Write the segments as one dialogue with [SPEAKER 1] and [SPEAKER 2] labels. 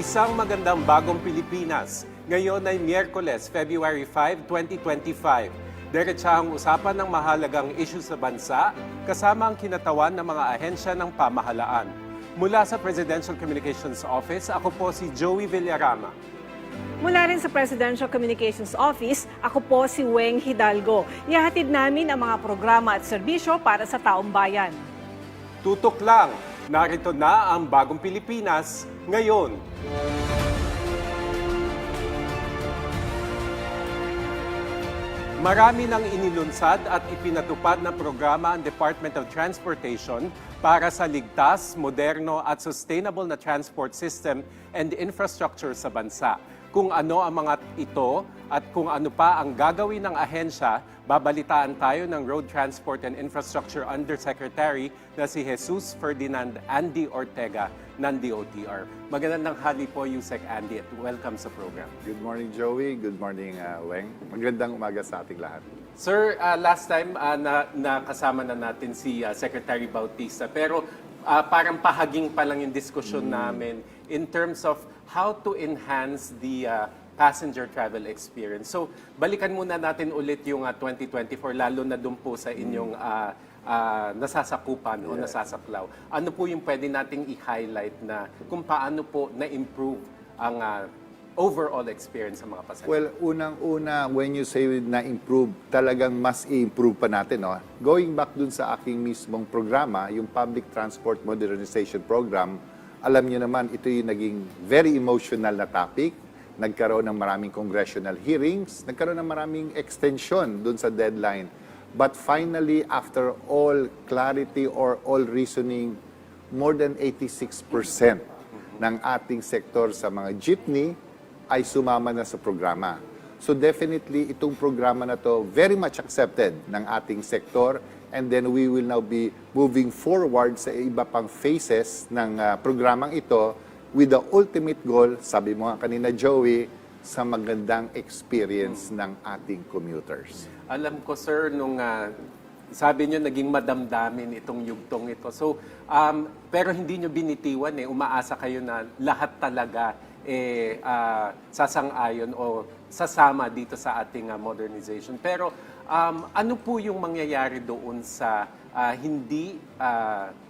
[SPEAKER 1] Isang magandang bagong Pilipinas. Ngayon ay Miyerkules, February 5, 2025. Diretsahang usapan ng mahalagang issue sa bansa kasama ang kinatawan ng mga ahensya ng pamahalaan. Mula sa Presidential Communications Office, ako po si Joey Villarama.
[SPEAKER 2] Mula rin sa Presidential Communications Office, ako po si Weng Hidalgo. Ihahatid namin ang mga programa at serbisyo para sa taong bayan.
[SPEAKER 1] Tutok lang, narito na ang bagong Pilipinas ngayon. Marami nang inilunsad at ipinatupad na programa ang Department of Transportation para sa ligtas, moderno at sustainable na transport system and infrastructure sa bansa. Kung ano ang mga ito at kung ano pa ang gagawin ng ahensya, babalitaan tayo ng Road Transport and Infrastructure Undersecretary na si Jesus Ferdinand Andy Ortega ng DOTR. Magandang hali po, Yusek Andy, at welcome sa program.
[SPEAKER 3] Good morning, Joey. Good morning, Weng. Magandang umaga sa ating lahat.
[SPEAKER 1] Sir, last time nakasama na natin si Secretary Bautista, pero parang pahaging pa lang yung diskusyon namin in terms of how to enhance the passenger travel experience. So, balikan muna natin ulit yung 2024, lalo na doon po sa inyong nasasakupan o nasasaklaw. Ano po yung pwede nating i-highlight na kung paano po na-improve ang overall experience sa mga pasahero?
[SPEAKER 3] Well, unang-una, when you say na-improve, talagang mas i-improve pa natin. No? Going back dun sa aking mismong programa, yung Public Transport Modernization Program, alam niyo naman, ito yung naging very emotional na topic. Nagkaroon ng maraming congressional hearings, nagkaroon ng maraming extension dun sa deadline. But finally, after all clarity or all reasoning, more than 86% ng ating sektor sa mga jeepney ay sumama na sa programa. So definitely, itong programa na to very much accepted ng ating sektor, and then we will now be moving forward sa iba pang phases ng programang ito with the ultimate goal, sabi mo nga kanina, Joey, sa magandang experience ng ating commuters.
[SPEAKER 1] Alam ko, sir, nung sabi nyo naging madamdamin itong yugtong ito. So, pero hindi nyo binitiwan umaasa kayo na lahat talaga sasang-ayon o sasama dito sa ating modernization. Pero ano po yung mangyayari doon sa hindi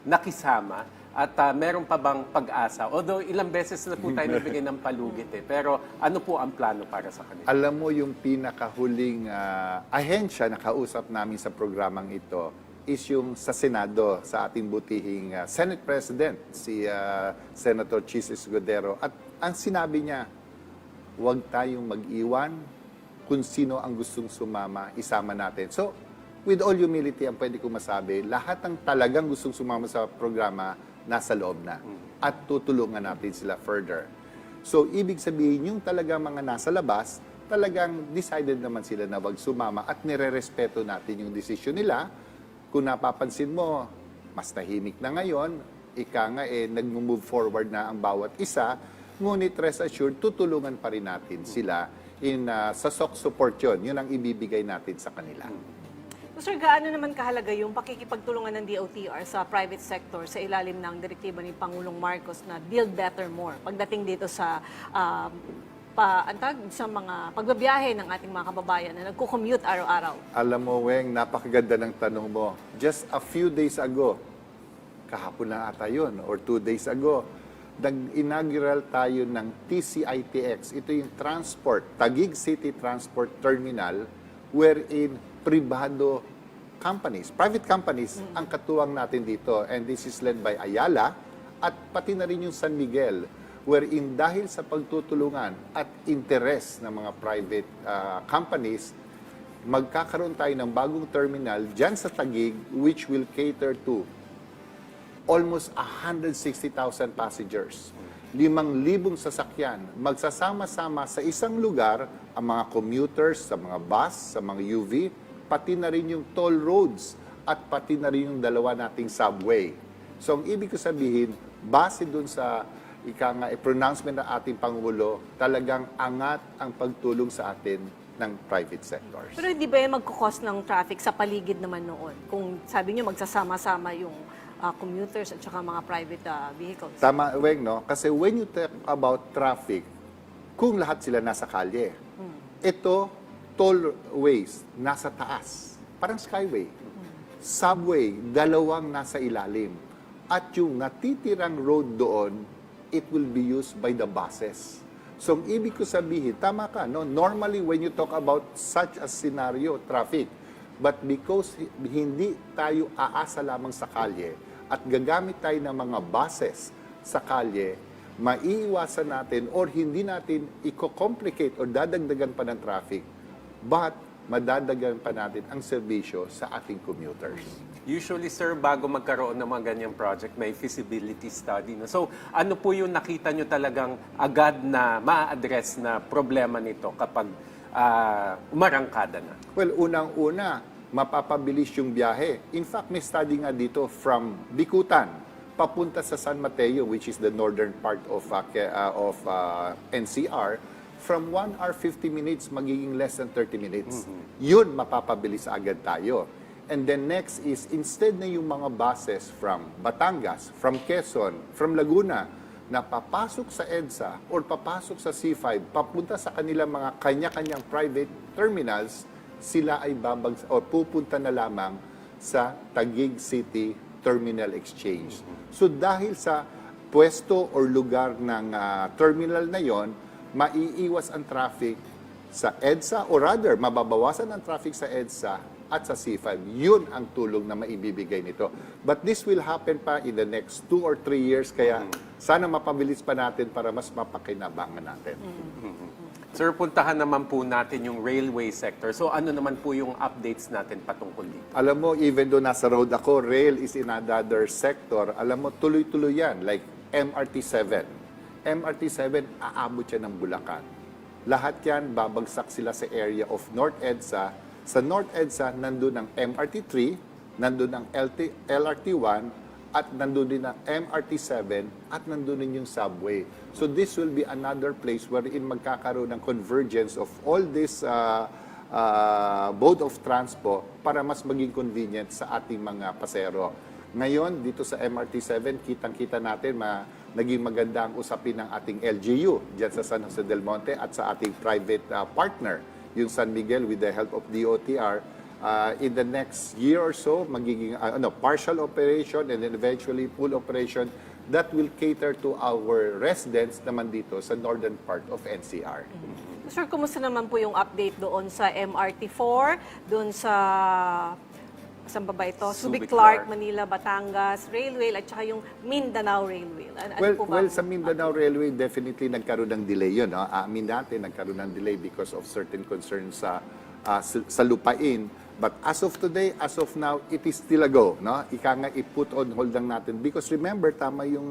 [SPEAKER 1] nakisama at meron pa bang pag-asa? Although ilang beses na po tayo nabigay ng palugit pero ano po ang plano para sa kanila?
[SPEAKER 3] Alam mo yung pinakahuling ahensya na kausap namin sa programang ito is yung sa Senado, sa ating butihing Senate President, si Senator Chis Escudero. At ang sinabi niya, huwag tayong mag-iwan kung sino ang gustong sumama, isama natin. So, with all humility, ang pwede ko masabi, lahat ng talagang gustong sumama sa programa, nasa loob na. At tutulungan natin sila further. So, ibig sabihin, yung talagang mga nasa labas, talagang decided naman sila na wag sumama at nire-respeto natin yung desisyon nila. Kung napapansin mo, mas tahimik na ngayon, ika nga nag-move forward na ang bawat isa, ngunit rest assured, tutulungan pa rin natin sila sa SOC support yun. Yun ang ibibigay natin sa kanila.
[SPEAKER 2] So, sir, gaano naman kahalaga yung pakikipagtulungan ng DOTR sa private sector sa ilalim ng direktiba ni Pangulong Marcos na Build Better More pagdating dito sa sa mga pagbabiyahe ng ating mga kababayan na nagko-commute araw-araw?
[SPEAKER 3] Alam mo, Weng, napakaganda ng tanong mo. Just a few days ago, kahapon na ata yun, or 2 days ago, nag-inaugural tayo ng TCITX. Ito yung Taguig City Transport Terminal, wherein private companies ang katuwang natin dito. And this is led by Ayala at pati na rin yung San Miguel, wherein dahil sa pagtutulungan at interes ng mga private companies, magkakaroon tayo ng bagong terminal dyan sa Taguig which will cater to almost 160,000 passengers. 5,000 sasakyan. Magsasama-sama sa isang lugar ang mga commuters, sa mga bus, sa mga UV, pati na rin yung toll roads at pati na rin yung dalawa nating subway. So, ang ibig ko sabihin, base dun sa pronouncement ng ating Pangulo, talagang angat ang pagtulong sa atin ng private sectors.
[SPEAKER 2] Pero hindi ba yan magkukos ng traffic sa paligid naman noon? Kung sabi niyo magsasama-sama yung commuters at saka mga private vehicles.
[SPEAKER 3] Tama, Weng, no? Kasi when you talk about traffic, kung lahat sila nasa kalye, ito, tollways, nasa taas. Parang skyway. Subway, dalawang nasa ilalim. At yung natitirang road doon, it will be used by the buses. So, ang ibig ko sabihin, tama ka, no? Normally, when you talk about such a scenario, traffic, but because hindi tayo aasa lamang sa kalye at gagamit tayo ng mga buses sa kalye, maiiwasan natin or hindi natin i-complicate or dadagdagan pa ng traffic, but madadagdagan pa natin ang serbisyo sa ating commuters.
[SPEAKER 1] Usually, sir, bago magkaroon ng mga ganyang project, may feasibility study. No? So, ano po yung nakita nyo talagang agad na ma-address na problema nito kapag umarangkada na?
[SPEAKER 3] Well, unang-una, mapapabilis yung biyahe. In fact, may study nga dito from Bikutan, papunta sa San Mateo, which is the northern part of NCR, from 1 hour 50 minutes, magiging less than 30 minutes. Yun, mapapabilis agad tayo. And then next is, instead na yung mga buses from Batangas, from Quezon, from Laguna, na papasok sa EDSA or papasok sa C5, papunta sa kanilang mga kanya-kanyang private terminals, sila ay o pupunta na lamang sa Taguig City Terminal Exchange. So dahil sa pwesto or lugar ng terminal na yon, maiiwas ang traffic sa EDSA or rather, mababawasan ang traffic sa EDSA at sa C5. Yun ang tulong na maibibigay nito. But this will happen pa in the next 2 or 3 years, kaya sana mapabilis pa natin para mas mapakinabangan natin.
[SPEAKER 1] Sir, puntahan naman po natin yung railway sector. So ano naman po yung updates natin patungkol dito?
[SPEAKER 3] Alam mo, even though nasa road ako, rail is in another sector. Alam mo, tuloy-tuloy yan. Like MRT-7. MRT-7, aabot yan ng Bulacan. Lahat yan, babagsak sila sa area of North EDSA. Sa North EDSA, nandun ang MRT-3, nandun ang LRT-1, at nandun din ang MRT-7, at nandun din yung subway. So this will be another place wherein magkakaroon ng convergence of all this mode of transport para mas maging convenient sa ating mga pasero. Ngayon, dito sa MRT-7, kitang-kita natin naging maganda ang usapin ng ating LGU dyan sa San Jose del Monte at sa ating private partner, yung San Miguel with the help of DOTR. In the next year or so, magiging partial operation and then eventually full operation that will cater to our residents naman dito sa northern part of NCR.
[SPEAKER 2] Sir, kumusta naman po yung update doon sa MRT4, doon sa saan ba ba ito? Subic Clark, Manila, Batangas, Railway, at saka yung Mindanao Railway. Ano po ba?
[SPEAKER 3] Well, sa Mindanao Railway, definitely nagkaroon ng delay yun. No? Amin natin, nagkaroon ng delay because of certain concerns sa lupain. But as of today, as of now, it is still a go. No? Ika nga, i-put on hold lang natin. Because remember, tama yung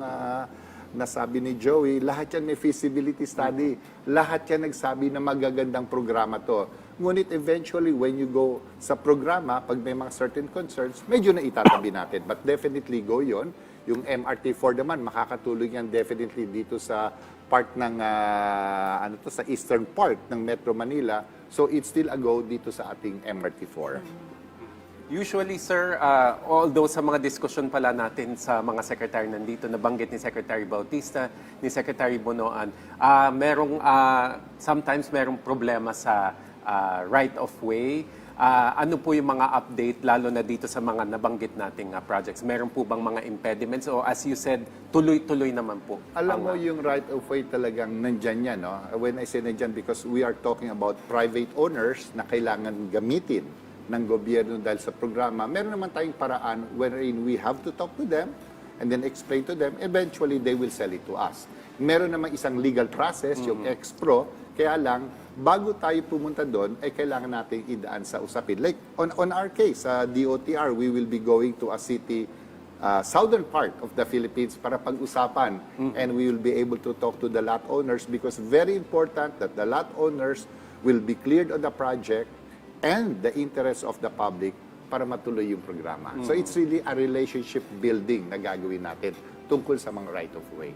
[SPEAKER 3] nasabi ni Joey, lahat yan may feasibility study. Lahat yan nagsabi na magagandang programa to. Ngunit eventually, when you go sa programa, pag may mga certain concerns, medyo na itatabi natin. But definitely go yon. Yung MRT4 naman, makakatulong yan definitely dito sa part ng, sa eastern part ng Metro Manila. So it's still a go dito sa ating MRT4.
[SPEAKER 1] Usually, sir, although sa mga diskusyon pala natin sa mga sekretary nandito, nabanggit ni Secretary Bautista, ni Secretary Bonoan, sometimes merong problema sa right of way. Ano po yung mga update, lalo na dito sa mga nabanggit nating projects? Meron po bang mga impediments? O as you said, tuloy-tuloy naman po?
[SPEAKER 3] Alam mo, yung right of way talagang nandyan yan. No? When I say nandyan, because we are talking about private owners na kailangan gamitin ng gobyerno dahil sa programa. Meron naman tayong paraan wherein we have to talk to them and then explain to them. Eventually, they will sell it to us. Meron naman isang legal process, yung ex-pro, kaya lang, bago tayo pumunta doon, ay kailangan natin idaan sa usapin. Like, on our case, sa DOTR, we will be going to a city, southern part of the Philippines para pag-usapan. And we will be able to talk to the lot owners because very important that the lot owners will be cleared on the project and the interest of the public para matuloy yung programa. So it's really a relationship building na gagawin natin tungkol sa mga right of way.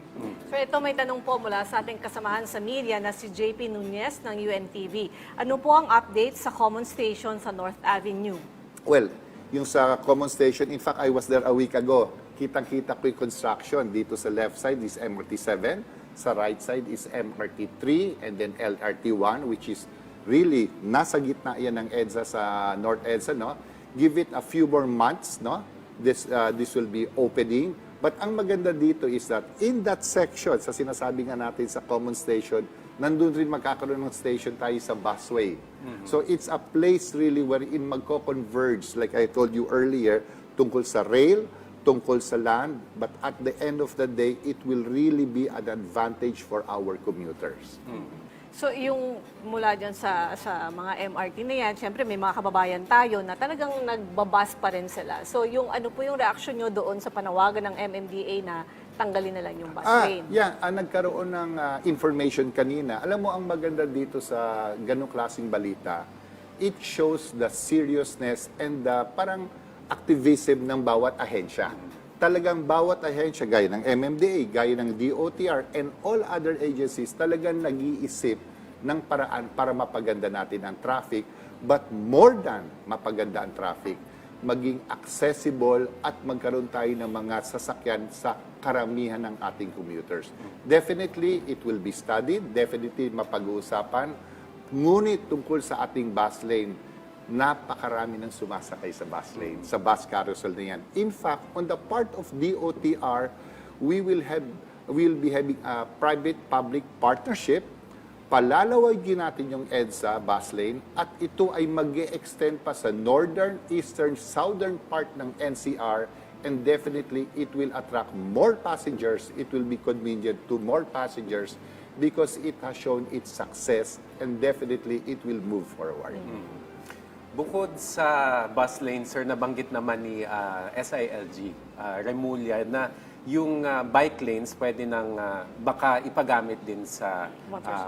[SPEAKER 2] So ito may tanong po mula sa ating kasamahan sa media na si JP Nunez ng UNTV. Ano po ang update sa common station sa North Avenue?
[SPEAKER 3] Well, yung sa common station, in fact, I was there a week ago. kitang-kita ko yung construction. Dito sa left side is MRT-7, sa right side is MRT-3, and then LRT-1, which is really nasa gitna yan ng EDSA sa North EDSA, no? Give it a few more months, no? This will be opening. But ang maganda dito is that in that section, sa sinasabi nga natin sa common station, nandun rin magkakaroon ng station tayo sa busway. So it's a place really wherein magko-converge, like I told you earlier, tungkol sa rail, tungkol sa land, but at the end of the day, it will really be an advantage for our commuters.
[SPEAKER 2] So yung mula dyan sa mga MRT na yan, syempre may mga kababayan tayo na talagang nagbabas pa rin sila. So yung ano po yung reaction nyo doon sa panawagan ng MMDA na tanggalin na lang yung bus lane?
[SPEAKER 3] Nagkaroon ng information kanina. Alam mo, ang maganda dito sa ganong klaseng balita, it shows the seriousness and the parang activism ng bawat ahensya. Talagang bawat ahensya, gaya ng MMDA, gaya ng DOTR, and all other agencies, talagang nag-iisip ng paraan para mapaganda natin ang traffic. But more than mapaganda ang traffic, maging accessible at magkaroon tayo ng mga sasakyan sa karamihan ng ating commuters. Definitely, it will be studied. Definitely, mapag-uusapan. Ngunit tungkol sa ating bus lane, napakarami ng sumasakay sa bus lane, sa bus carousel na yan. In fact, on the part of DOTR, we will be having a private-public partnership. Palalawagin natin yung EDSA bus lane at ito ay mag-extend pa sa northern, eastern, southern part ng NCR, and definitely it will attract more passengers. It will be convenient to more passengers because it has shown its success, and definitely it will move forward.
[SPEAKER 1] Bukod sa bus lane, sir, nabanggit naman ni SILG, Remulla, na yung bike lanes pwede nang baka ipagamit din sa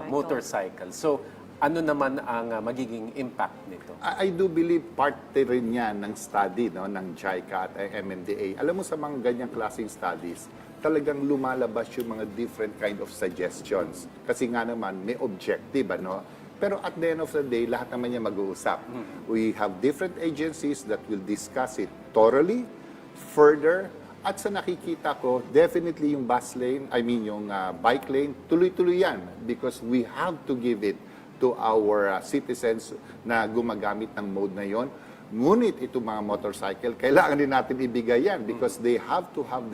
[SPEAKER 1] motorcycle. So, ano naman ang magiging impact nito?
[SPEAKER 3] I do believe parte rin yan ng study, no, ng JICA at MMDA. Alam mo, sa mga ganyang klaseng studies, talagang lumalabas yung mga different kind of suggestions. Kasi nga naman, may objective, ano? Pero at the end of the day, lahat naman niya mag-uusap. We have different agencies that will discuss it thoroughly, further, at sa nakikita ko, definitely yung bus lane, yung bike lane, tuloy-tuloy yan because we have to give it to our citizens na gumagamit ng mode na yon. Ngunit itong mga motorcycle, kailangan din natin ibigay yan because they have to have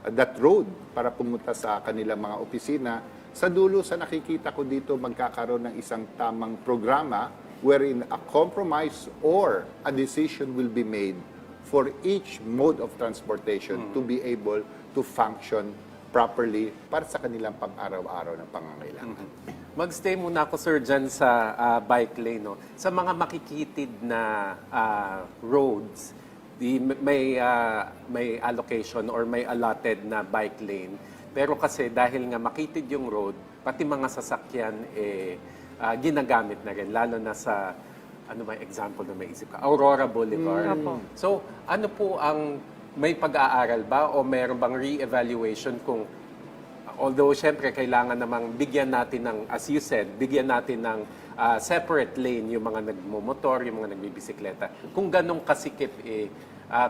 [SPEAKER 3] that road para pumunta sa kanilang mga opisina. Sa dulo, sa nakikita ko dito, magkakaroon ng isang tamang programa wherein a compromise or a decision will be made for each mode of transportation to be able to function properly para sa kanilang pang-araw-araw na pangangailangan.
[SPEAKER 1] Mag-stay muna ako, sir, dyan sa bike lane. No? Sa mga makikitid na roads, may allocation or may allotted na bike lane. Pero kasi dahil nga makitid yung road, pati mga sasakyan ginagamit na rin, lalo na sa ano may example na may isip ka? Aurora Boulevard. So, ano po ang may pag-aaral ba o meron bang re-evaluation kung although syempre kailangan namang bigyan natin ng, as you said, bigyan natin ng separate lane yung mga nagmumotor, yung mga nagbibisikleta. Kung ganong kasikip,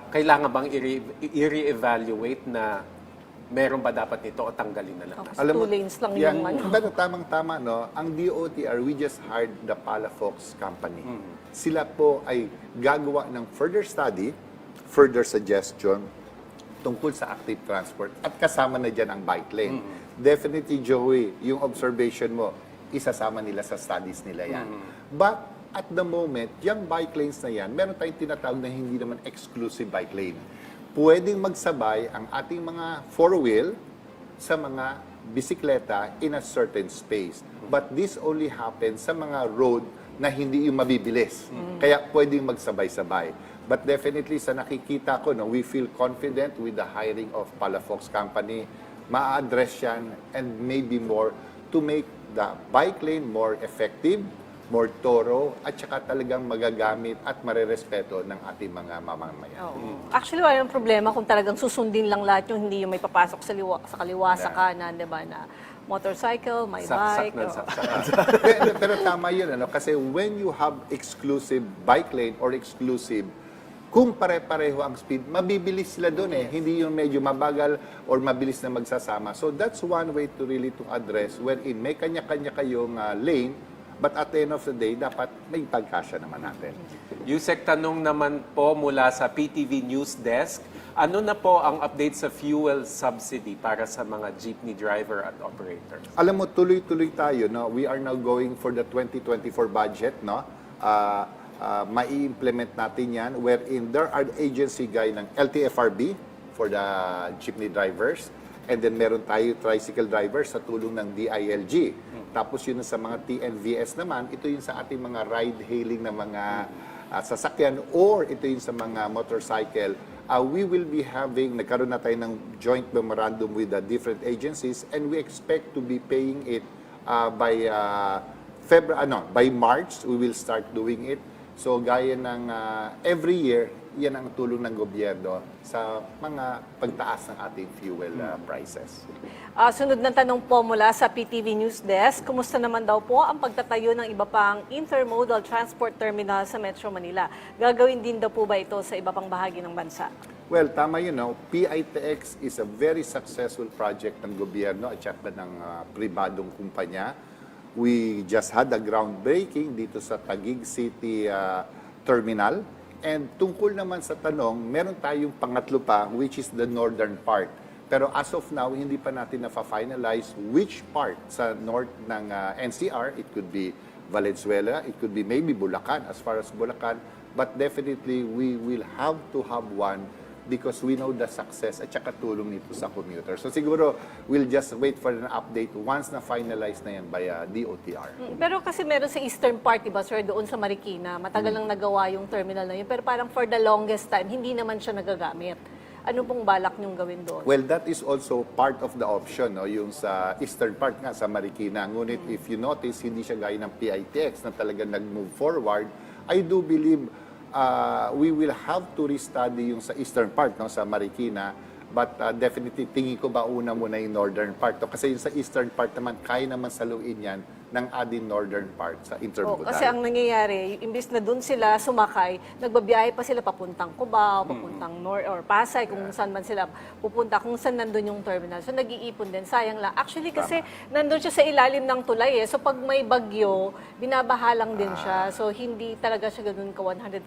[SPEAKER 1] kailangan bang i-re-evaluate na meron ba dapat nito o tanggalin na lang?
[SPEAKER 3] Alam mo,
[SPEAKER 2] 2 lanes lang
[SPEAKER 3] yan,
[SPEAKER 2] yung ano.
[SPEAKER 3] pero tamang-tama, no? Ang DOTR, we just hired the Palafox company. Sila po ay gagawa ng further study, further suggestion tungkol sa active transport at kasama na dyan ang bike lane. Definitely, Joey, yung observation mo, isasama nila sa studies nila yan. But at the moment, yung bike lanes na yan, meron tayong tinatawag na hindi naman exclusive bike lane. Pwedeng magsabay ang ating mga four-wheel sa mga bisikleta in a certain space. But this only happens sa mga road na hindi yung mabibilis. Kaya pwedeng magsabay-sabay. But definitely sa nakikita ko, no, we feel confident with the hiring of Palafox Company. Ma-address yan and maybe more to make the bike lane more effective, more thorough, at saka talagang magagamit at marerespeto ng ating mga mamamayan.
[SPEAKER 2] Actually, wala yung problema kung talagang susundin lang lahat yung hindi yung may papasok sa kaliwa, sa kanan, di ba, na motorcycle, may
[SPEAKER 1] Saksak
[SPEAKER 2] bike.
[SPEAKER 1] ng saksak.
[SPEAKER 3] pero tama yun, ano? Kasi when you have exclusive bike lane or exclusive kung pare-pareho ang speed, mabibilis sila doon eh. Hindi yung medyo mabagal or mabilis na magsasama. So that's one way to really to address wherein may kanya-kanya kayong lane, but at the end of the day, dapat may pagkasya naman natin.
[SPEAKER 1] Yusek, tanong naman po mula sa PTV News Desk, ano na po ang update sa fuel subsidy para sa mga jeepney driver at operator?
[SPEAKER 3] Alam mo, tuloy-tuloy tayo. No? We are now going for the 2024 budget. No? Mai-implement natin yan wherein there are agency guide ng LTFRB for the jeepney drivers, and then meron tayo tricycle drivers sa tulong ng DILG. Tapos yun sa mga TNVS naman, ito yung sa ating mga ride-hailing na mga sasakyan, or ito yung sa mga motorcycle. We will be nagkaroon na tayo ng joint memorandum with the different agencies, and we expect to be paying it by March, we will start doing it. So gaya ng every year, yan ang tulong ng gobyerno sa mga pagtaas ng ating fuel prices.
[SPEAKER 2] Sunod na tanong po mula sa PTV News Desk, kumusta naman daw po ang pagtatayo ng iba pang intermodal transport terminal sa Metro Manila? Gagawin din daw po ba ito sa iba pang bahagi ng bansa?
[SPEAKER 3] Well, tama yun. No? PITX is a very successful project ng gobyerno at saka ng pribadong kumpanya. We just had a groundbreaking dito sa Taguig City Terminal. And tungkol naman sa tanong, meron tayong pangatlo pa, which is the northern part. Pero as of now, hindi pa natin na-finalize which part sa north ng NCR. It could be Valenzuela, it could be maybe Bulacan, as far as Bulacan. But definitely, we will have to have one because we know the success at saka tulong nito sa commuter. So siguro, we'll just wait for an update once na-finalize na yan by DOTR.
[SPEAKER 2] Pero kasi meron sa eastern part, diba, sir, doon sa Marikina, matagal lang nagawa yung terminal na yun. Pero parang for the longest time, hindi naman siya nagagamit. Ano pong balak niyong gawin doon?
[SPEAKER 3] Well, that is also part of the option, no? Yung sa eastern part nga, sa Marikina. Ngunit if you notice, hindi siya gaya ng PITX na talaga nag-move forward. I do believe we will have to restudy yung sa eastern part, no, sa Marikina, but definitely tingin ko ba una muna yung northern part, no? Kasi yung sa eastern part naman kaya naman saluin yan ng adding northern part sa intermodal.
[SPEAKER 2] Kasi ang nangyayari, imbis na doon sila sumakay, nagbabiyahe pa sila papuntang Cubao, papuntang North or Pasay, kung saan man sila pupunta, kung saan nandun yung terminal. So nag-iipon din, sayang lang. Actually kasi nandun siya sa ilalim ng tulay eh. So pag may bagyo, binabahalang din siya. So hindi talaga siya ganun ka 100%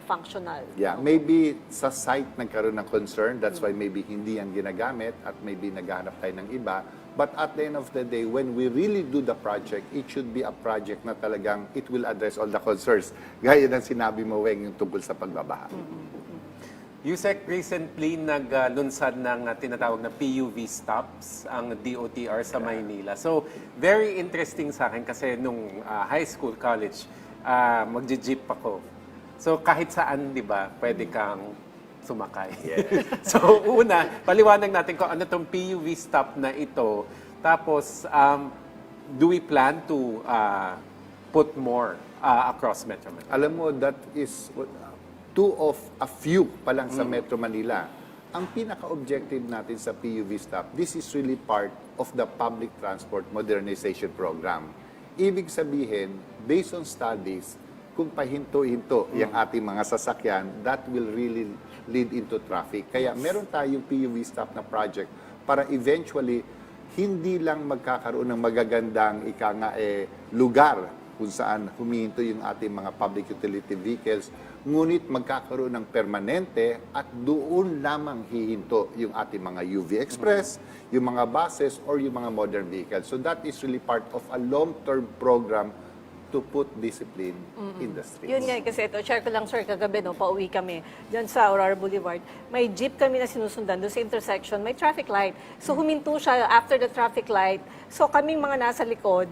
[SPEAKER 2] functional.
[SPEAKER 3] Yeah, maybe sa site nagkaroon ng concern, that's why maybe hindi yan ginagamit at maybe naghahanap tayo ng iba. But at the end of the day, when we really do the project, it should be a project na talagang it will address all the concerns. Gaya ng sinabi mo, Weng, yung tungkol sa pagbabaha.
[SPEAKER 1] Yusek, recently naglunsad ng tinatawag na PUV stops ang DOTR sa Maynila. So, very interesting sa akin kasi nung high school, college, magji-jeep ako. So, kahit saan, di ba, pwede kang sumakay. So, una, paliwanag natin kung ano itong PUV stop na ito. Tapos, do we plan to put more across Metro Manila?
[SPEAKER 3] Alam mo, that is two of a few pa lang sa Metro Manila. Ang pinaka-objective natin sa PUV stop, this is really part of the public transport modernization program. Ibig sabihin, based on studies, kung pahinto-hinto yung ating mga sasakyan, that will really lead into traffic. Kaya meron tayong PUV stop na project para eventually hindi lang magkakaroon ng magagandang lugar kung saan humihinto yung ating mga public utility vehicles, ngunit magkakaroon ng permanente at doon lamang hihinto yung ating mga UV Express, yung mga buses, or yung mga modern vehicles. So that is really part of a long-term program to put discipline in the streets.
[SPEAKER 2] Yun nga, kasi ito, share ko lang, sir, kagabi, no, pauwi kami dyan sa Aurora Boulevard. May jeep kami na sinusundan doon sa intersection, may traffic light. So, huminto siya after the traffic light. So, kaming mga nasa likod,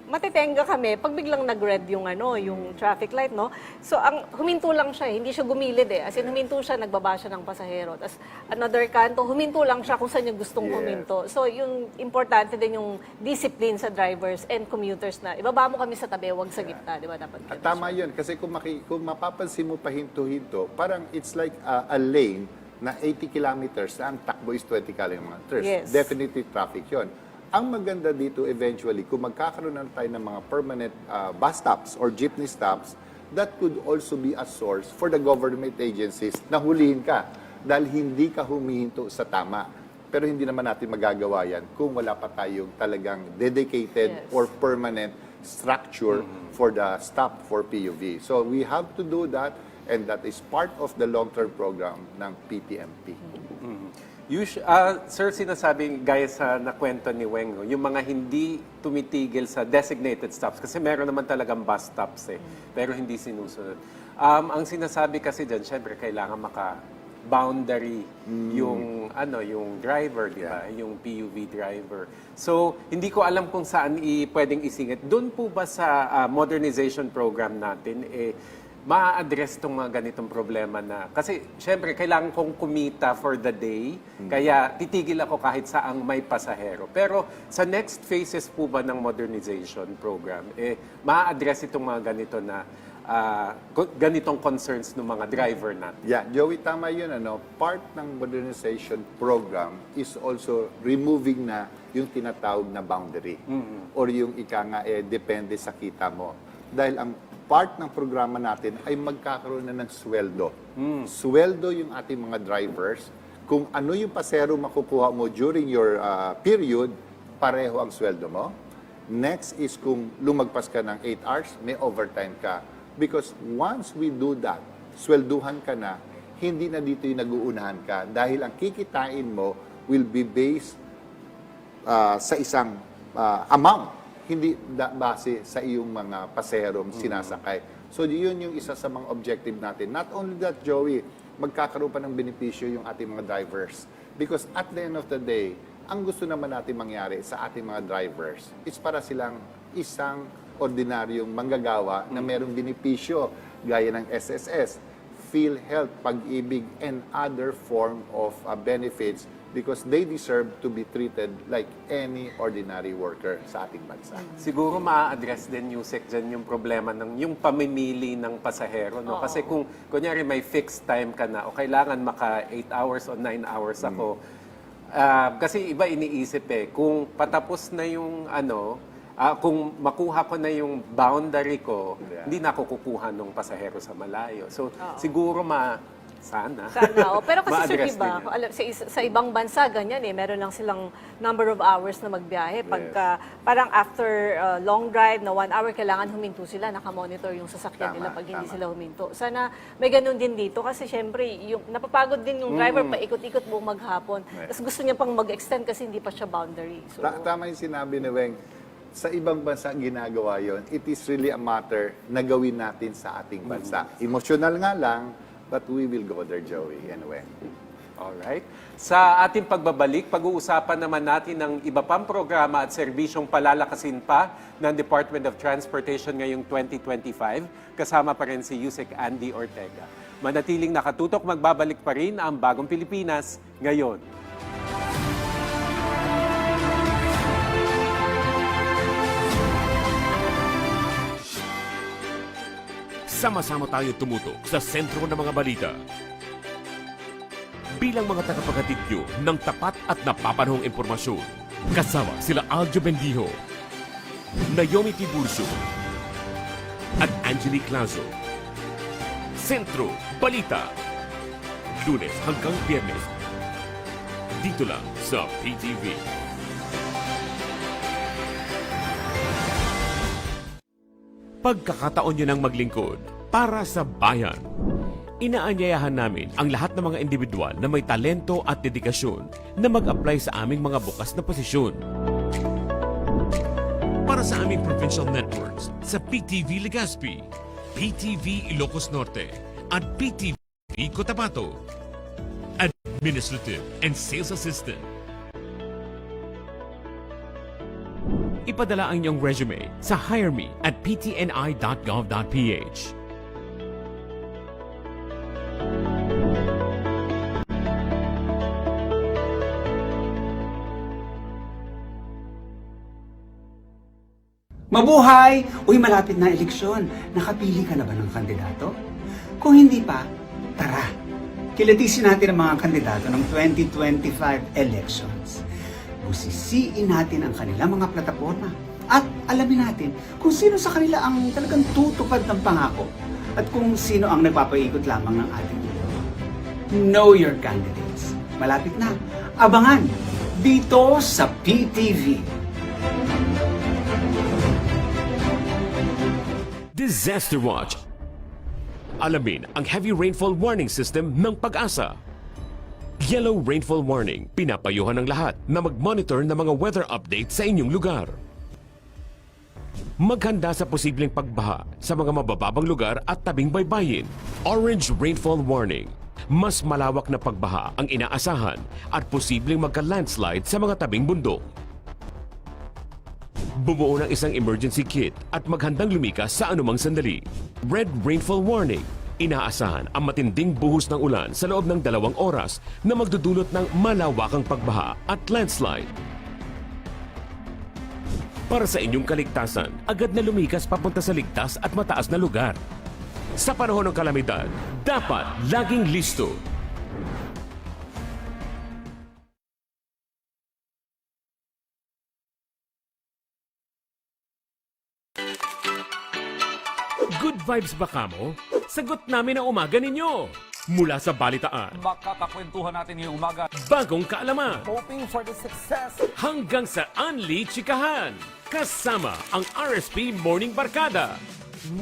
[SPEAKER 2] matitenga kami pag biglang nag-red yung yung traffic light, no? So ang huminto lang siya, hindi siya gumilid eh. As in huminto siya, nagbaba siya ng pasahero. Tapos another kanto, huminto lang siya kung saan niya gustong huminto. So yung importante din yung discipline sa drivers and commuters na ibaba mo kami sa tabi, wag sa gitna, di ba? Dapat
[SPEAKER 3] At tama yun, kasi kung mapapansin mo pahinto-hinto, parang it's like a lane na 80 kilometers na ang takbo is 20 kilometers.
[SPEAKER 2] Yes.
[SPEAKER 3] Definitely traffic yun. Ang maganda dito eventually, kung magkakaroon na tayo ng mga permanent bus stops or jeepney stops, that could also be a source for the government agencies na hulihin ka dahil hindi ka humihinto sa tama. Pero hindi naman natin magagawa yan kung wala pa tayong talagang dedicated
[SPEAKER 2] Yes.
[SPEAKER 3] or permanent structure for the staff for PUV. So we have to do that, and that is part of the long-term program ng PTMP.
[SPEAKER 1] Sir, sinasabing gaya sa nakwento ni Weng, no, yung mga hindi tumitigil sa designated stops, kasi meron naman talagang bus stops pero hindi sinusunod. Ang sinasabi kasi dyan, syempre, kailangan boundary yung driver, di ba? Yung PUV driver. So, hindi ko alam kung saan pwedeng isingit. Doon po ba sa modernization program natin, ma-address itong mga ganitong problema na, kasi syempre kailangan kong kumita for the day, kaya titigil ako kahit saang may pasahero. Pero sa next phases po ba ng modernization program, ma-address itong mga ganito na ganitong concerns ng mga driver natin?
[SPEAKER 3] Yeah, Joey, tama yun. Part ng modernization program is also removing na yung tinatawag na boundary or yung ika nga, depende sa kita mo. Dahil ang part ng programa natin ay magkakaroon na ng sweldo. Sweldo yung ating mga drivers. Kung ano yung pasero makukuha mo during your period, pareho ang sweldo mo. Next is kung lumagpas ka ng 8 hours, may overtime ka. Because once we do that, swelduhan ka na, hindi na dito yung nag-uunahan ka. Dahil ang kikitain mo will be based sa isang amount, hindi base sa iyong mga paserong sinasakay. So, yun yung isa sa mga objective natin. Not only that, Joey, magkakaroon pa ng benepisyo yung ating mga drivers. Because at the end of the day, ang gusto naman natin mangyari sa ating mga drivers is para silang isang ordinaryong manggagawa na merong benepisyo gaya ng SSS, PhilHealth, Pag-ibig, and other form of benefits because they deserve to be treated like any ordinary worker sa ating bansa.
[SPEAKER 1] Siguro ma-address din, Yusek, dyan yung problema ng yung pamimili ng pasahero. No? Kasi kung, kunyari, may fixed time ka na o kailangan maka 8 hours o 9 hours ako, kasi iba iniisip kung patapos na yung kung makuha ko na yung boundary ko, hindi na ako kukuha ng pasahero sa malayo. So, siguro sana.
[SPEAKER 2] Pero kasi sir,
[SPEAKER 1] Ma-address
[SPEAKER 2] diba,
[SPEAKER 1] din yan.
[SPEAKER 2] alam, sa ibang bansa, ganyan meron lang silang number of hours na magbiyahe. Pagka, parang after long drive na 1 hour, kailangan huminto sila, nakamonitor yung sasakyan nila pag hindi sila huminto. Sana may ganun din dito kasi syempre, napapagod din yung driver, paikot-ikot buong maghapon. Tapos gusto niya pang mag-extend kasi hindi pa siya boundary. So,
[SPEAKER 3] Tama yung sinabi ni Weng. Sa ibang bansa ginagawa yon. It is really a matter na gawin natin sa ating bansa. Emotional nga lang, but we will go there, Joey and Weng.
[SPEAKER 1] Alright. Sa ating pagbabalik, pag-uusapan naman natin ng iba pang programa at serbisyong palalakasin pa ng Department of Transportation ngayong 2025. Kasama pa rin si Yusek Andy Ortega. Manatiling nakatutok, magbabalik pa rin ang Bagong Pilipinas ngayon.
[SPEAKER 4] Sama-sama tayo tumutok sa sentro ng mga balita. Bilang mga tagapaghatid nyo ng tapat at napapanahong impormasyon, kasama sila Aljo Bendijo, Naomi Tiburcio, at Angelique Lazo. Sentro Balita. Lunes hanggang Biyernes. Dito lang sa PTV. Pagkakataon nyo ng maglingkod para sa bayan. Inaanyayahan namin ang lahat ng mga individual na may talento at dedikasyon na mag-apply sa aming mga bukas na posisyon. Para sa aming provincial networks sa PTV Legazpi, PTV Ilocos Norte at PTV Cotabato. Administrative and Sales Assistant. Ipadala ang iyong resume sa hireme@ptni.gov.ph.
[SPEAKER 5] Mabuhay! Uy, malapit na eleksyon. Nakapili ka na ba ng kandidato? Kung hindi pa, tara! Kilatisin natin ang mga kandidato ng 2025 elections. Busisiin natin ang kanilang mga plataforma at alamin natin kung sino sa kanila ang talagang tutupad ng pangako at kung sino ang nagpapaikot lamang ng ating ulo. Know your candidates. Malapit na. Abangan dito sa PTV.
[SPEAKER 4] Disaster Watch. Alamin ang heavy rainfall warning system ng Pag-asa. Yellow rainfall warning, pinapayuhan ng lahat na mag-monitor ng mga weather update sa inyong lugar. Maghanda sa posibleng pagbaha sa mga mabababang lugar at tabing baybayin. Orange rainfall warning, mas malawak na pagbaha ang inaasahan at posibleng magka-landslide sa mga tabing bundok. Bumuo ng isang emergency kit at maghandang lumikas sa anumang sandali. Red rainfall warning, inaasahan ang matinding buhos ng ulan sa loob ng 2 oras na magdudulot ng malawakang pagbaha at landslide. Para sa inyong kaligtasan, agad na lumikas papunta sa ligtas at mataas na lugar. Sa panahon ng kalamidad, dapat laging listo. Good vibes ba kamo? Sagot namin ang umaga ninyo. Mula sa balitaan,
[SPEAKER 6] Makakakwentuhan natin ngayong umaga.
[SPEAKER 4] bagong kaalaman,
[SPEAKER 6] Hoping for the success.
[SPEAKER 4] hanggang sa Unli Chikahan. Kasama ang RSP Morning Barkada.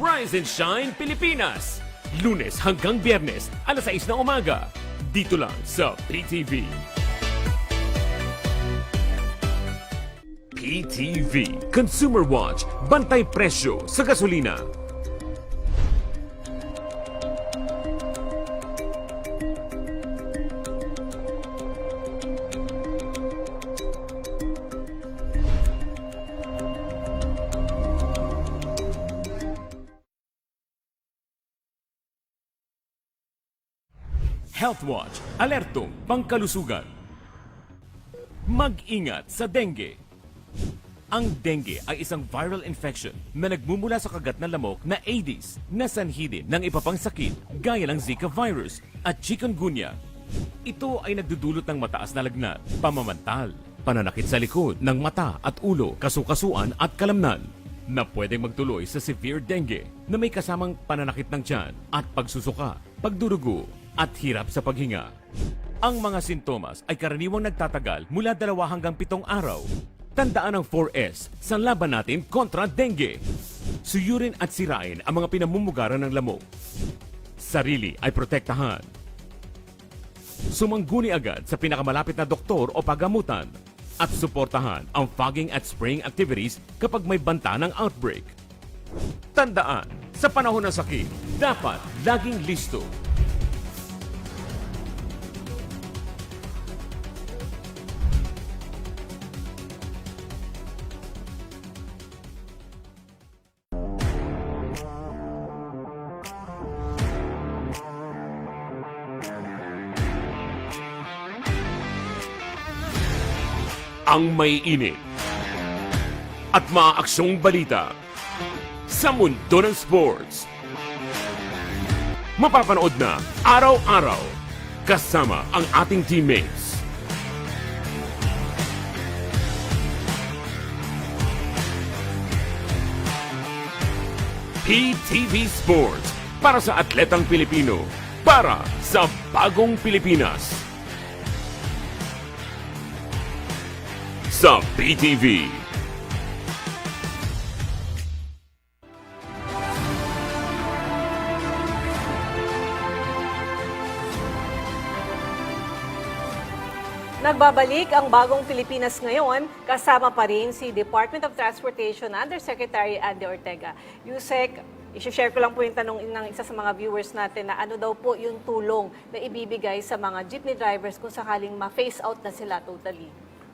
[SPEAKER 4] Rise and Shine Pilipinas. Lunes hanggang Biyernes, alas 6 ng umaga. Dito lang sa PTV. PTV. Consumer Watch. Bantay presyo sa gasolina. Health Watch, alertong pangkalusugan. Mag-ingat sa dengue. Ang dengue ay isang viral infection na nagmumula sa kagat ng lamok na Aedes na sanhi din ng iba pang sakit gaya ng Zika virus at chikungunya. Ito ay nagdudulot ng mataas na lagnat, pamamantal, pananakit sa likod ng mata at ulo, kasukasuan at kalamnan na pwedeng magtuloy sa severe dengue na may kasamang pananakit ng tiyan at pagsusuka, pagdurugo at hirap sa paghinga. Ang mga sintomas ay karaniwang nagtatagal mula 2 hanggang 7 araw. Tandaan ang 4S sa laban natin kontra dengue. Suyurin at sirain ang mga pinamumugaran ng lamok. Sarili ay protektahan. Sumangguni agad sa pinakamalapit na doktor o pagamutan at suportahan ang fogging at spraying activities kapag may banta ng outbreak. Tandaan, sa panahon ng sakit, dapat laging listo. Ang may init at maaaksyong balita sa mundo ng sports. Mapapanood na araw-araw kasama ang ating teammates. PTV Sports, para sa atletang Pilipino, para sa bagong Pilipinas. Sa PTV.
[SPEAKER 2] Nagbabalik ang bagong Pilipinas ngayon, kasama pa rin si Department of Transportation Undersecretary Andy Ortega. Yusek, i-share ko lang po yung tanong ng isa sa mga viewers natin na ano daw po yung tulong na ibibigay sa mga jeepney drivers kung sakaling ma-phase out na sila totally.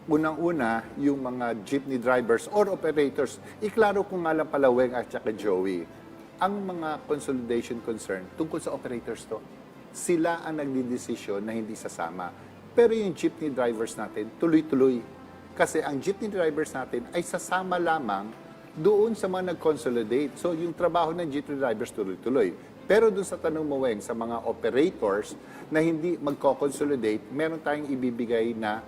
[SPEAKER 3] Unang-una, yung mga jeepney drivers or operators, iklaro ko nga lang pala Weng at saka Joey, ang mga consolidation concern tungkol sa operators to, sila ang nagdidesisyon na hindi sasama. Pero yung jeepney drivers natin, tuloy-tuloy. Kasi ang jeepney drivers natin ay sasama lamang doon sa mga nag-consolidate. So yung trabaho ng jeepney drivers tuloy-tuloy. Pero doon sa tanong mo, Weng, sa mga operators na hindi magko-consolidate, meron tayong ibibigay na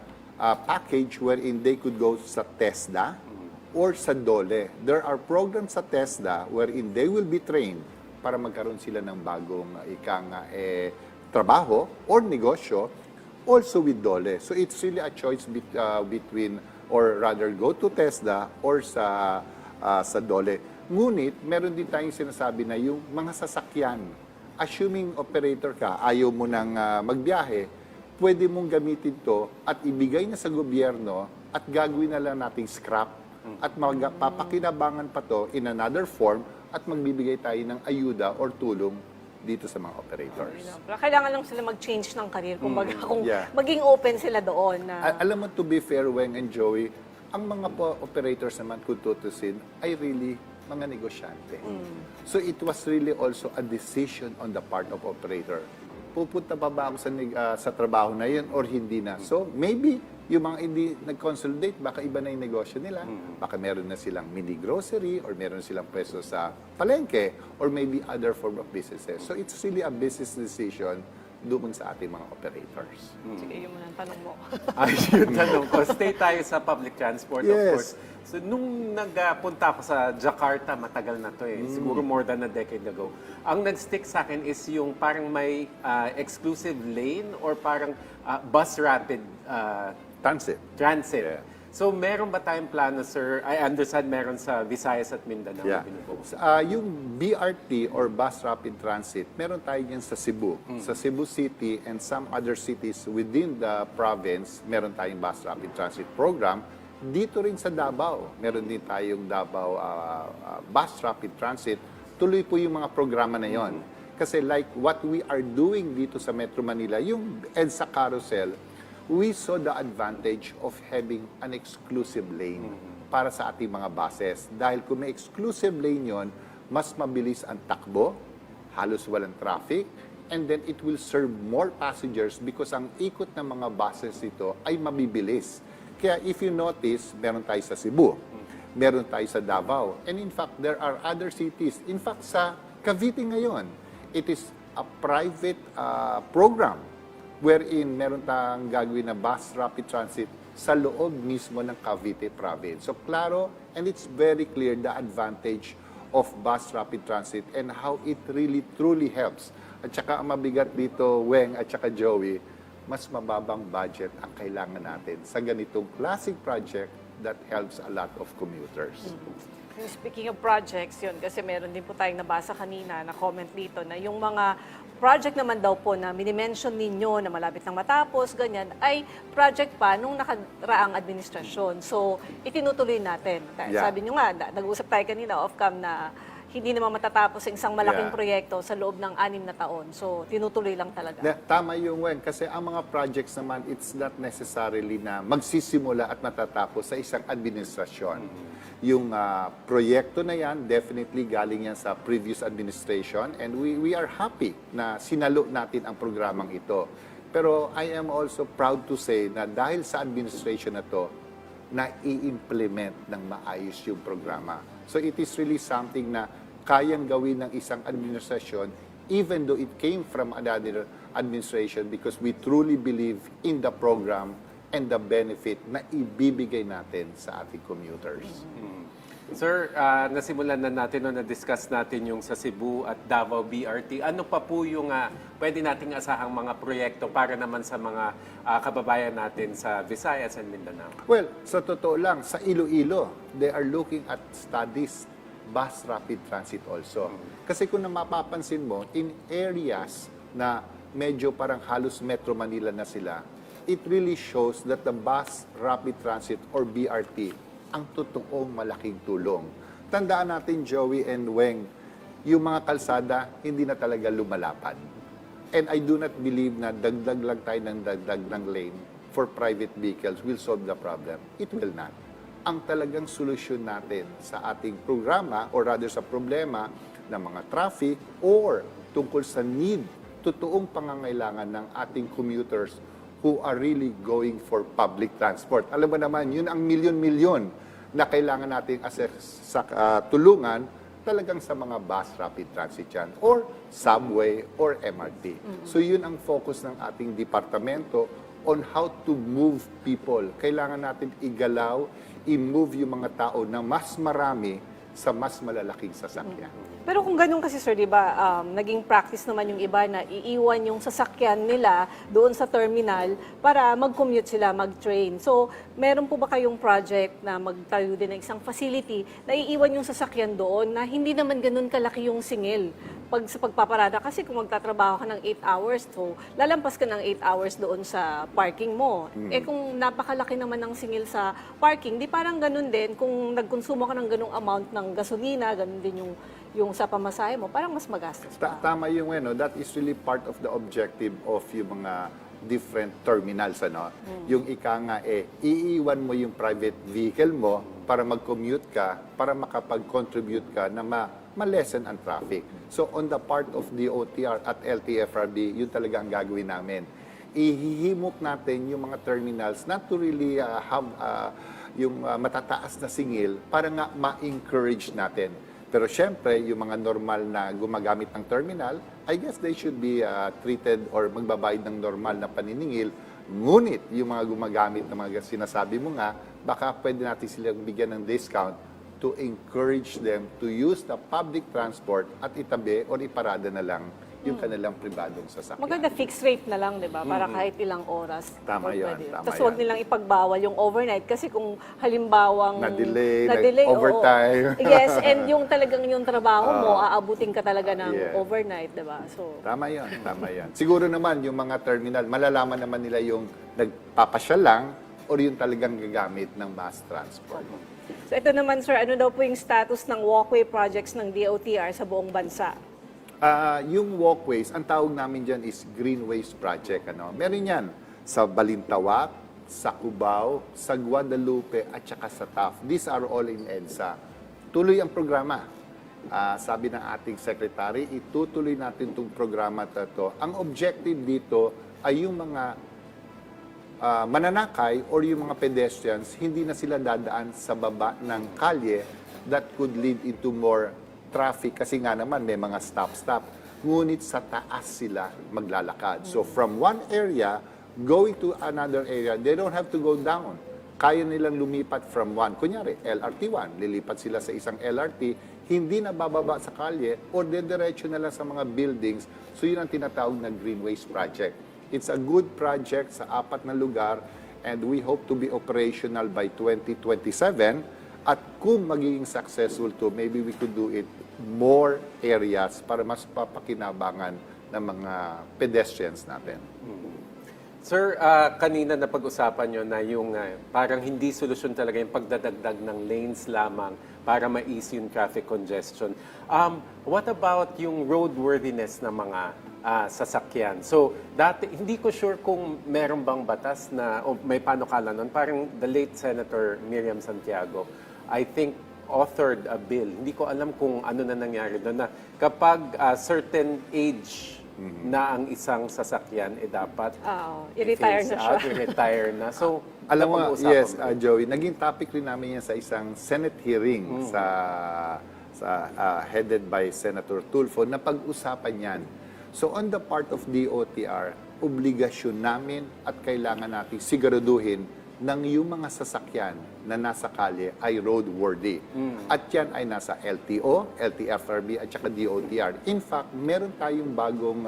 [SPEAKER 3] package wherein they could go sa TESDA or sa DOLE. There are programs sa TESDA wherein they will be trained para magkaroon sila ng bagong trabaho or negosyo, also with DOLE. So it's really a choice between, or rather go to TESDA or sa DOLE. Ngunit, meron din tayong sinasabi na yung mga sasakyan, assuming operator ka, ayaw mo nang magbiyahe, pwede mong gamitin to at ibigay na sa gobyerno at gagawin na lang nating scrap at papakinabangan pa to in another form at magbibigay tayo ng ayuda or tulong dito sa mga operators.
[SPEAKER 2] Pero kailangan lang sila mag-change ng career kung
[SPEAKER 3] yeah.
[SPEAKER 2] maging open sila doon. Na...
[SPEAKER 3] Alam mo, to be fair, Weng and Joey, ang mga operators naman kung tutusin ay really mga negosyante. So it was really also a decision on the part of operator. Pupunta pa ba ako sa trabaho na yun or hindi na? So maybe yung mga hindi nag-consolidate, baka iba na yung negosyo nila. Baka meron na silang mini grocery or meron silang pwesto sa palengke or maybe other form of businesses. So it's really a business decision doon sa ating mga operators.
[SPEAKER 2] Sige, yun muna ang tanong mo.
[SPEAKER 1] Ay, yung tanong ko. Stay tayo sa public transport, of
[SPEAKER 3] Yes.
[SPEAKER 1] course. So, nung nagpunta ako sa Jakarta, matagal na to eh. Siguro more than a decade ago. Ang nag-stick sa akin is yung parang may exclusive lane or parang bus rapid
[SPEAKER 3] Transit.
[SPEAKER 1] transit.
[SPEAKER 3] Yeah.
[SPEAKER 1] So, meron ba tayong plano, sir? I understand meron sa Visayas at Mindanao.
[SPEAKER 3] Yeah.
[SPEAKER 1] Binubuo.
[SPEAKER 3] Yung BRT or Bus Rapid Transit, meron tayo yan sa Cebu. Sa Cebu City and some other cities within the province, meron tayong Bus Rapid Transit program. Dito rin sa Davao, meron din tayong Davao Bus Rapid Transit. Tuloy po yung mga programa na yon. Kasi like what we are doing dito sa Metro Manila, yung EDSA Carousel, we saw the advantage of having an exclusive lane para sa ating mga buses. Dahil kung may exclusive lane yon, mas mabilis ang takbo, halos walang traffic, and then it will serve more passengers because ang ikot ng mga buses ito ay mabibilis. Kaya if you notice, meron tayo sa Cebu, meron tayo sa Davao, and in fact, there are other cities. In fact, sa Cavite ngayon, it is a private program wherein meron tayong gagawin na bus rapid transit sa loob mismo ng Cavite province. So, klaro, and it's very clear the advantage of bus rapid transit and how it really truly helps. At saka ang mabigat dito, Weng at saka Joey, mas mababang budget ang kailangan natin sa ganitong classic project that helps a lot of commuters.
[SPEAKER 2] Speaking of projects, yun, kasi meron din po tayong nabasa kanina na comment dito na yung mga project naman daw po na minimension ninyo na malapit nang matapos, ganyan, ay project pa nung nakaraang administrasyon. So, itinutuloy natin.
[SPEAKER 3] Yeah.
[SPEAKER 2] Sabi nyo nga, nag-usap tayo kanina off-cam na hindi naman matatapos ang isang malaking
[SPEAKER 3] Yeah.
[SPEAKER 2] proyekto sa loob ng 6 na taon. So, tinutuloy lang talaga.
[SPEAKER 3] Tama yung Weng, kasi ang mga projects naman, it's not necessarily na magsisimula at matatapos sa isang administrasyon. Yung proyekto na yan, definitely galing yan sa previous administration and we are happy na sinalo natin ang programang ito. Pero I am also proud to say na dahil sa administration na to, na i-implement ng maayos yung programa. So it is really something na kayang gawin ng isang administrasyon even though it came from another administration because we truly believe in the program and the benefit na ibibigay natin sa ating commuters.
[SPEAKER 1] Sir, nasimulan na natin o na-discuss natin yung sa Cebu at Davao BRT. Ano pa po yung pwede nating asahang mga proyekto para naman sa mga kababayan natin sa Visayas and Mindanao?
[SPEAKER 3] Well, sa totoo lang, sa Iloilo, they are looking at studies bus rapid transit also. Kasi kung mapapansin mo, in areas na medyo parang halos Metro Manila na sila, it really shows that the bus rapid transit or BRT ang totoong malaking tulong. Tandaan natin, Joey and Weng, yung mga kalsada hindi na talaga lumalapad. And I do not believe na dagdag lang tayo ng dagdag ng lane for private vehicles will solve the problem. It will not. Ang talagang solusyon natin sa ating programa or rather sa problema ng mga traffic or tungkol sa need, totoong pangangailangan ng ating commuters who are really going for public transport. Alam mo naman, yun ang milyon-milyon na kailangan nating tulungan talagang sa mga bus rapid transit yan, or subway, or MRT. So yun ang focus ng ating departamento on how to move people. Kailangan natin igalaw, i-move yung mga tao na mas marami sa mas malalaking sasakyan.
[SPEAKER 2] Pero kung ganun kasi sir, di ba, naging practice naman yung iba na iiwan yung sasakyan nila doon sa terminal para mag-commute sila, mag-train. So, meron po ba kayong project na magtayo din ng isang facility na iiwan yung sasakyan doon na hindi naman ganun kalaki yung singil pag sa pagpaparada? Kasi kung magtatrabaho ka ng 8 hours, so lalampas ka ng 8 hours doon sa parking mo. Eh kung napakalaki naman ng singil sa parking, di parang ganun din kung nagkonsumo ka ng ganung amount ng gasolina, ganun din yung sa pamasahe mo, parang mas magastos pa.
[SPEAKER 3] Tama yung that is really part of the objective of yung mga different terminals, Yung ika nga iiwan mo yung private vehicle mo para mag-commute ka, para makapag-contribute ka na ma-lessen ang traffic. So on the part of DOTR at LTFRB, yun talaga ang gagawin namin. Ihihimok natin yung mga terminals not to really have yung matataas na singil para nga ma-encourage natin. Pero syempre, yung mga normal na gumagamit ng terminal, I guess they should be treated or magbabayad ng normal na paniningil. Ngunit, yung mga gumagamit ng mga sinasabi mo nga, baka pwede natin silang bigyan ng discount to encourage them to use the public transport at itabi o iparada na lang yung kanilang pribadong sasakyan.
[SPEAKER 2] Maganda fixed rate na lang, di ba? Para kahit ilang oras.
[SPEAKER 3] Tama yun,
[SPEAKER 2] pwede.
[SPEAKER 3] tama
[SPEAKER 2] Tapos huwag
[SPEAKER 3] yan.
[SPEAKER 2] nilang ipagbawal yung overnight. Kasi kung halimbawang
[SPEAKER 3] Na-delay,
[SPEAKER 2] oo.
[SPEAKER 3] overtime.
[SPEAKER 2] Yes, and yung talagang yung trabaho mo, aabutin ka talaga ng
[SPEAKER 3] Yeah.
[SPEAKER 2] overnight, di ba? So,
[SPEAKER 3] Tama yan, tama yan. Siguro naman, yung mga terminal, malalaman naman nila yung nagpapasyal lang or yung talagang gagamit ng mass transport.
[SPEAKER 2] so ito naman, sir, ano daw po yung status ng walkway projects ng DOTR sa buong bansa?
[SPEAKER 3] Yung walkways, ang tawag namin dyan is Greenways Project. Meron yan sa Balintawak, sa Cubao, sa Guadalupe, at saka sa TAF. These are all in EDSA. Tuloy ang programa. Sabi ng ating secretary, itutuloy natin itong programa na ito. Ang objective dito ay yung mga mananakay or yung mga pedestrians, hindi na sila dadaan sa baba ng kalye that could lead into more traffic kasi nga naman may mga stop-stop. Ngunit sa taas sila maglalakad. So from one area, going to another area, they don't have to go down. Kaya nilang lumipat from one. Kunyari, LRT1, lilipat sila sa isang LRT, hindi na bababa sa kalye or dediretso na lang sa mga buildings. So yun ang tinatawag na Greenways Project. It's a good project sa 4 na lugar and we hope to be operational by 2027. At kung magiging successful to, maybe we could do it more areas para mas papakinabangan ng mga pedestrians natin.
[SPEAKER 1] Sir, kanina na pag-usapan nyo na yung parang hindi solusyon talaga yung pagdadagdag ng lanes lamang para ma-ease yung traffic congestion. What about yung roadworthiness ng mga sasakyan? So, dati, hindi ko sure kung meron bang batas na, o may panukala nun. Parang the late Senator Miriam Santiago, I think, authored a bill. Hindi ko alam kung ano na nangyari doon na kapag certain age na ang isang sasakyan, dapat
[SPEAKER 2] i-retire na siya.
[SPEAKER 1] i-retire na. So,
[SPEAKER 3] Alam mo,
[SPEAKER 1] napag-usapan
[SPEAKER 3] yes,
[SPEAKER 1] mo.
[SPEAKER 3] Joey, naging topic rin namin yan sa isang Senate hearing sa headed by Senator Tulfo na pag-usapan yan. So on the part of DOTR, obligasyon namin at kailangan natin siguraduhin ng yung mga sasakyan na nasa kalye ay roadworthy. At yan ay nasa LTO, LTFRB at saka DOTR. In fact, meron tayong bagong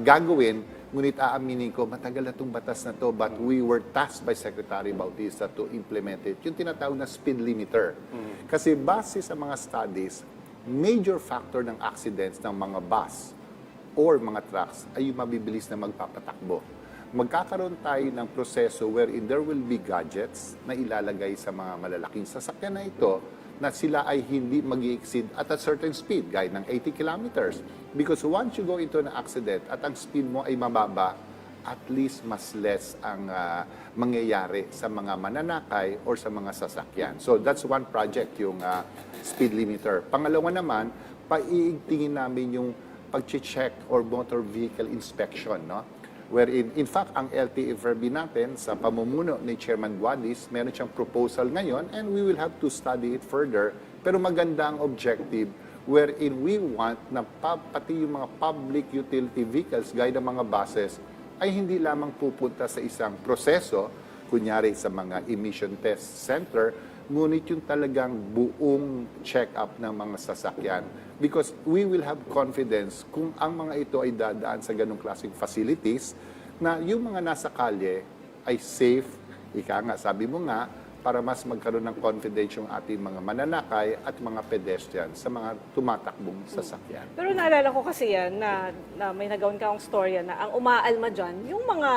[SPEAKER 3] gagawin, ngunit aaminin ko, matagal na itong batas na to, but we were tasked by Secretary Bautista to implement it. Yung tinatawag na speed limiter. Kasi base sa mga studies, major factor ng accidents ng mga bus or mga trucks ay yung mabibilis na magpapatakbo. Magkakaroon tayo ng proseso wherein there will be gadgets na ilalagay sa mga malalaking sasakyan na ito na sila ay hindi mag-exceed at a certain speed, gaya ng 80 kilometers. Because once you go into an accident at ang speed mo ay mababa, at least mas less ang mangyayari sa mga mananakay or sa mga sasakyan. So that's one project, yung speed limiter. Pangalawa naman, paiigtingin namin yung pag-check or motor vehicle inspection, no? Wherein, in fact, ang LTFRB natin, sa pamumuno ni Chairman Guadis, meron siyang proposal ngayon and we will have to study it further. Pero maganda ang objective wherein we want na pati yung mga public utility vehicles, gaya ng mga buses, ay hindi lamang pupunta sa isang proseso, kunyari sa mga emission test center, ngunit yung talagang buong check-up ng mga sasakyan. Because we will have confidence kung ang mga ito ay dadaan sa ganong klaseng facilities na yung mga nasa kalye ay safe, ika nga, sabi mo nga, para mas magkaroon ng confidence yung ating mga mananakay at mga pedestrian sa mga tumatakbong sasakyan.
[SPEAKER 2] Pero naalala ko kasi yan na may nagawin ka akong storya na ang umaalma dyan, yung mga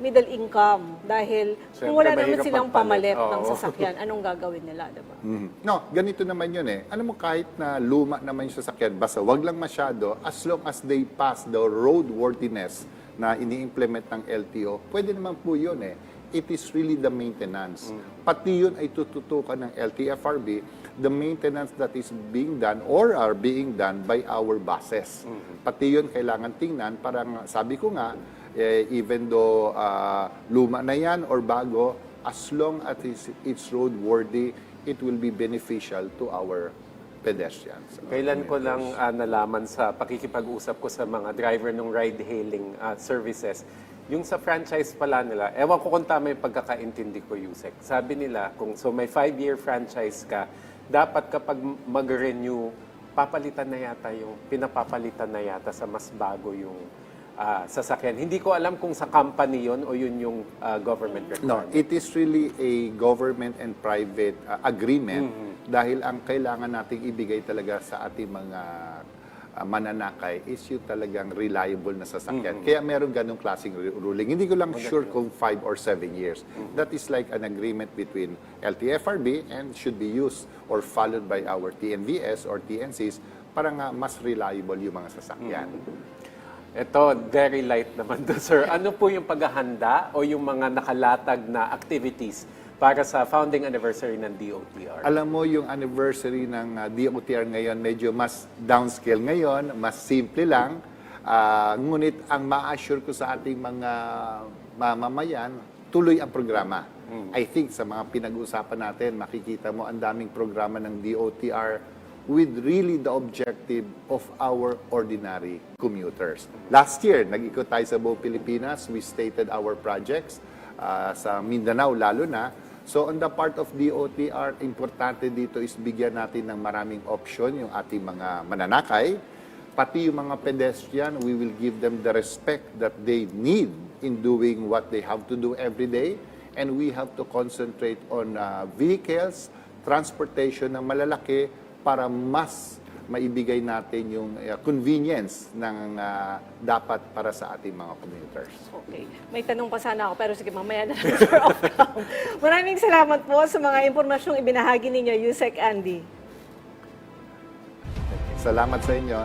[SPEAKER 2] middle income. Dahil kung
[SPEAKER 1] Siyempre,
[SPEAKER 2] wala naman
[SPEAKER 1] mahirap
[SPEAKER 2] silang
[SPEAKER 1] magpalit.
[SPEAKER 2] pamalit ng
[SPEAKER 1] Oo.
[SPEAKER 2] sasakyan, anong gagawin nila, diba?
[SPEAKER 3] No, ganito naman yun eh. Ano mo, kahit na luma naman yung sasakyan, basta wag lang masyado, as long as they pass the roadworthiness na ini-implement ng LTO, pwede naman po yun eh. It is really the maintenance. Pati yun ay tututukan ng LTFRB, the maintenance that is being done or are being done by our buses. Pati yun kailangan tingnan, parang sabi ko nga, even though luma na yan or bago, as long as it's roadworthy, it will be beneficial to our pedestrians.
[SPEAKER 1] Kailan ko lang nalaman sa pakikipag-usap ko sa mga driver ng ride-hailing services, yung sa franchise pala nila, ewan ko kung tama yung pagkakaintindi ko, Yusek. Sabi nila, kung may 5-year franchise ka, dapat kapag mag-renew, pinapapalitan na yata sa mas bago yung sasakyan. Hindi ko alam kung sa company yon o yun yung government
[SPEAKER 3] No,
[SPEAKER 1] requirement.
[SPEAKER 3] it is really a government and private agreement dahil ang kailangan nating ibigay talaga sa ating mga mananakay is yung talagang reliable na sasakyan. Kaya meron ganong klaseng ruling. Hindi ko lang sure kung 5 or 7 years. That is like an agreement between LTFRB and should be used or followed by our TNVS or TNCs para nga mas reliable yung mga sasakyan.
[SPEAKER 1] Ito, very light naman to, sir. Ano po yung paghahanda o yung mga nakalatag na activities para sa founding anniversary ng DOTR?
[SPEAKER 3] Alam mo, yung anniversary ng DOTR ngayon, medyo mas downscale ngayon, mas simple lang. Ngunit ang ma-assure ko sa ating mga mamamayan, tuloy ang programa. I think sa mga pinag-uusapan natin, makikita mo ang daming programa ng DOTR with really the objective of our ordinary commuters. Last year, nag-ikot tayo sa buong Pilipinas. We stated our projects sa Mindanao lalo na. So on the part of DOTR, importante dito is bigyan natin ng maraming option yung ating mga mananakay. Pati yung mga pedestrian, we will give them the respect that they need in doing what they have to do every day. And we have to concentrate on vehicles, transportation ng malalaki para mas maibigay natin yung convenience ng dapat para sa ating mga commuters.
[SPEAKER 2] Okay. May tanong pa sana ako, pero sige, mamaya na lang, sir, off cam. Maraming salamat po sa mga impormasyong ibinahagi ninyo, Yusek Andy.
[SPEAKER 3] Salamat sa inyo.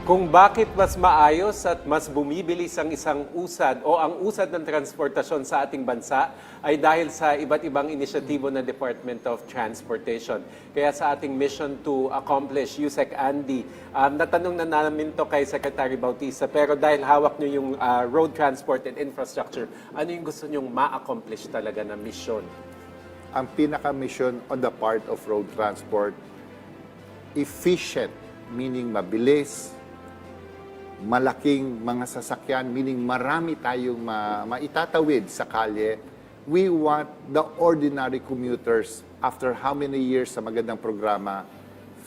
[SPEAKER 1] Kung bakit mas maayos at mas bumibilis ang isang usad o ang usad ng transportasyon sa ating bansa ay dahil sa iba't ibang inisyatibo ng Department of Transportation. Kaya sa ating mission to accomplish, Yusek Andy, natanong na namin to kay Secretary Bautista, pero dahil hawak nyo yung road transport and infrastructure, ano yung gusto nyong ma-accomplish talaga na mission?
[SPEAKER 3] Ang pinaka-mission on the part of road transport, efficient, meaning mabilis, malaking mga sasakyan, meaning marami tayong maitatawid sa kalye. We want the ordinary commuters, after how many years sa magandang programa,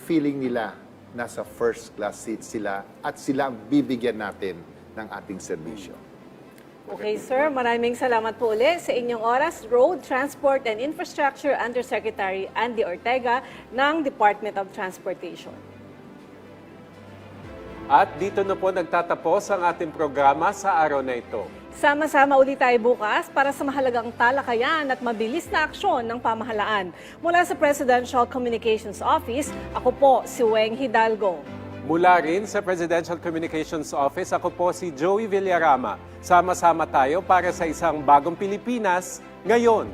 [SPEAKER 3] feeling nila nasa first class seat sila at sila bibigyan natin ng ating serbisyo.
[SPEAKER 2] Okay, sir. Maraming salamat po ulit sa inyong oras. Road, Transport and Infrastructure Undersecretary Andy Ortega ng Department of Transportation.
[SPEAKER 1] At dito na po nagtatapos ang ating programa sa araw na ito.
[SPEAKER 2] Sama-sama ulit tayo bukas para sa mahalagang talakayan at mabilis na aksyon ng pamahalaan. Mula sa Presidential Communications Office, ako po si Weng Hidalgo.
[SPEAKER 1] Mula rin sa Presidential Communications Office, ako po si Joey Villarama. Sama-sama tayo para sa isang bagong Pilipinas ngayon.